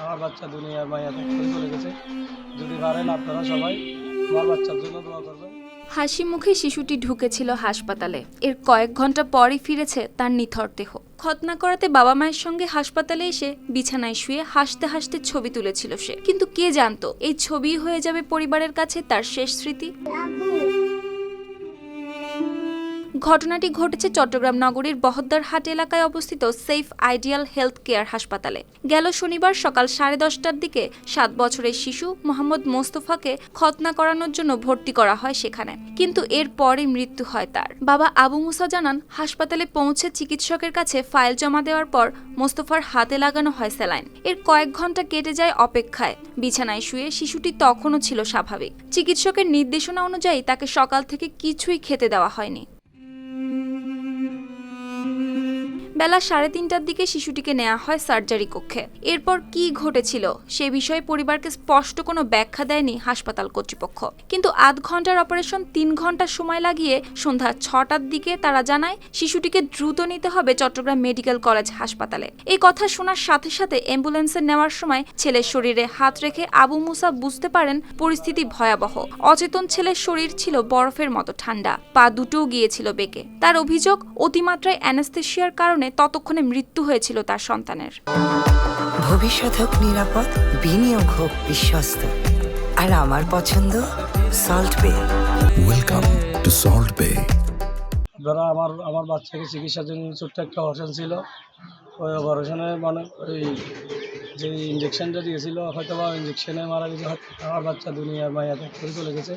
আমার বাচ্চা দুনিয়ার মায়া ত্যাগ করে চলে গেছে। যদি পারেন আপনারা সবাই আমার বাচ্চার জন্য দোয়া করবেন। হাসি মুখে শিশুটি ঢুকেছিল হাসপাতালে। এর কয়েক ঘন্টা পরই ফিরেছে তার নিথর দেহ। খতনা করাতে বাবা মায়ের সঙ্গে হাসপাতালে এসে বিছানায় শুয়ে হাসতে হাসতে ছবি তুলেছিল সে। কিন্তু কে জানতো এই ছবি হয়ে যাবে পরিবারের কাছে তার শেষ স্মৃতি। ঘটনাটি ঘটেছে চট্টগ্রাম নগরীর বহদ্দারহাট এলাকায় অবস্থিত সেফ আইডিয়াল হেলথ কেয়ার হাসপাতালে। গেল শনিবার সকাল 10:30টার দিকে 7 বছরের শিশু মোহাম্মদ মোস্তফাকে খতনা করানোর জন্য ভর্তি করা হয় সেখানে, কিন্তু এর পরই মৃত্যু হয় তার। বাবা আবু মুসা জানান, হাসপাতালে পৌঁছে চিকিৎসকের কাছে ফাইল জমা দেওয়ার পর মোস্তফার হাতে লাগানো হয় স্যালাইন। এর কয়েক ঘন্টা কেটে যায় অপেক্ষায়। বিছানায় শুয়ে শিশুটি তখনও ছিল স্বাভাবিক। চিকিৎসকের নির্দেশনা অনুযায়ী তাকে সকাল থেকে কিছুই খেতে দেওয়া হয়নি। বেলা 3:30টার দিকে শিশুটিকে নেওয়া হয় সার্জারি কক্ষে। এরপর কি ঘটেছিল সে বিষয়ে পরিবারকে স্পষ্ট কোনো ব্যাখ্যা দেয়নি হাসপাতাল কর্তৃপক্ষ। কিন্তু আধ ঘন্টার অপারেশন 3 ঘন্টা সময় লাগিয়ে সন্ধ্যা 6টার দিকে তারা জানায় শিশুটিকে দ্রুত নিতে হবে চট্টগ্রাম মেডিকেল কলেজ হাসপাতালে। এই কথা শোনার সাথে সাথে অ্যাম্বুলেন্সে নেওয়ার সময় ছেলের শরীরে হাত রেখে আবু মুসা বুঝতে পারেন পরিস্থিতি ভয়াবহ। অচেতন ছেলের শরীর ছিল বরফের মতো ঠান্ডা, পা দুটোও গিয়েছিল বেঁকে। তার অভিযোগ, অতিমাত্রায় অ্যানেস্থেসিয়ার কারণে ততক্ষণে মৃত্যু হয়েছিল তার সন্তানের। ভবিষ্যৎ হোক নিরাপদ, বিনিয়োগ হোক বিশ্বস্ত, আর আমার পছন্দ সল্ট বে। ওয়েলকাম টু সল্ট বে। আপনারা আমার বাচ্চাকে চিকিৎসার জন্য ছোট্ট একটা অপারেশন ছিল। ওই অপারেশনে মানে ওই যে ইঞ্জেকশনটা দিয়েছিল হয়তো বা ইঞ্জেকশনে মারা গেছে। আমার বাচ্চা দুনিয়ার মায়া ত্যাগ করে চলে গেছে।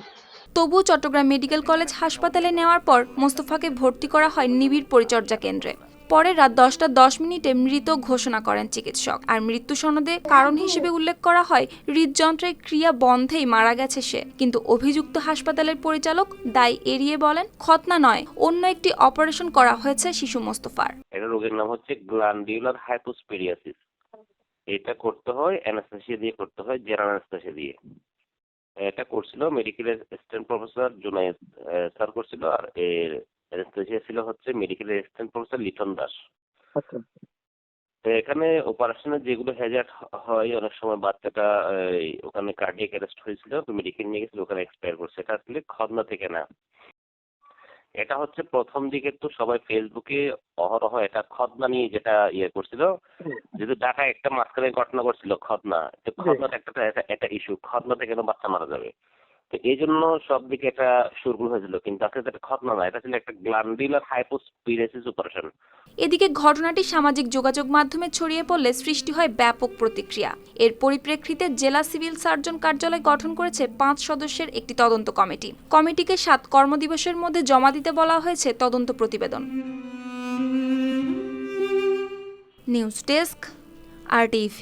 তবুও চট্টগ্রাম মেডিকেল কলেজ হাসপাতালে নেওয়ার পর মোস্তফাকে ভর্তি করা হয় নিবিড় পরিচর্যা কেন্দ্রে। পরে রাত 10:10 মৃত ঘোষণা করেন চিকিৎসক। আর মৃত্যু সনদে কারণ হিসেবে উল্লেখ করা হয় হৃদযন্ত্রের ক্রিয়া বন্ধেই মারা গেছে সে। কিন্তু অভিযুক্ত হাসপাতালের পরিচালক দায় এড়িয়ে বলেন, খতনা নয়, অন্য একটি অপারেশন করা হয়েছে শিশু মোস্তফার। এটা রোগের নাম হচ্ছে গ্ল্যান্ডুলার হাইপোস্পেরিয়াসিস। এটা করতে হয় অ্যানাস্থেসিয়া দিয়ে, করতে হয় জেনারেল অ্যানাস্থেসিয়া দিয়ে। এটা করছিল medical assistant professor Junaid sir করছিল, আর এর অ্যানাস্থেসিয়া ছিল হচ্ছে medical assistant professor Liton Das. আচ্ছা, তো এখানে অপারেশনে যেগুলো হ্যাজার্ড হয়, অনেক সময় বাচ্চাটা ওখানে কার্ডিয়াক অ্যারেস্ট হয়েছিল, তো মেডিকেল নিয়ে গেছিল, ওখানে এক্সপায়ার করছে। এটা আসলে খতনা থেকে না। এটা হচ্ছে প্রথম দিকে তো সবাই ফেসবুকে অহরহ এটা খতনা নিয়ে যেটা করছিল, যেহেতু ঢাকায় একটা মাঝখানে ঘটনা করছিল খতনা, তো খতনাটা একটা ইস্যু, খতনাতে কেন বাচ্চা মারা যাবে, তো এই জন্য সব দিকে এটা শুরু হয়েছিল। কিন্তু আসলে এটা খতনা না, এটা ছিল একটা গ্ল্যান্ডুলার হাইপোস্পিরেসিস অপারেশন। এদিকে ঘটনাটি সামাজিক যোগাযোগ মাধ্যমে ছড়িয়ে পড়লে সৃষ্টি হয় ব্যাপক প্রতিক্রিয়া। এর পরিপ্রেক্ষিতে জেলা সিভিল সার্জন কার্যালয় গঠন করেছে 5 সদস্যের একটি তদন্ত কমিটি। কমিটিকে 7 কর্মদিবসের মধ্যে জমা দিতে বলা হয়েছে তদন্ত প্রতিবেদন। News desk, RTV।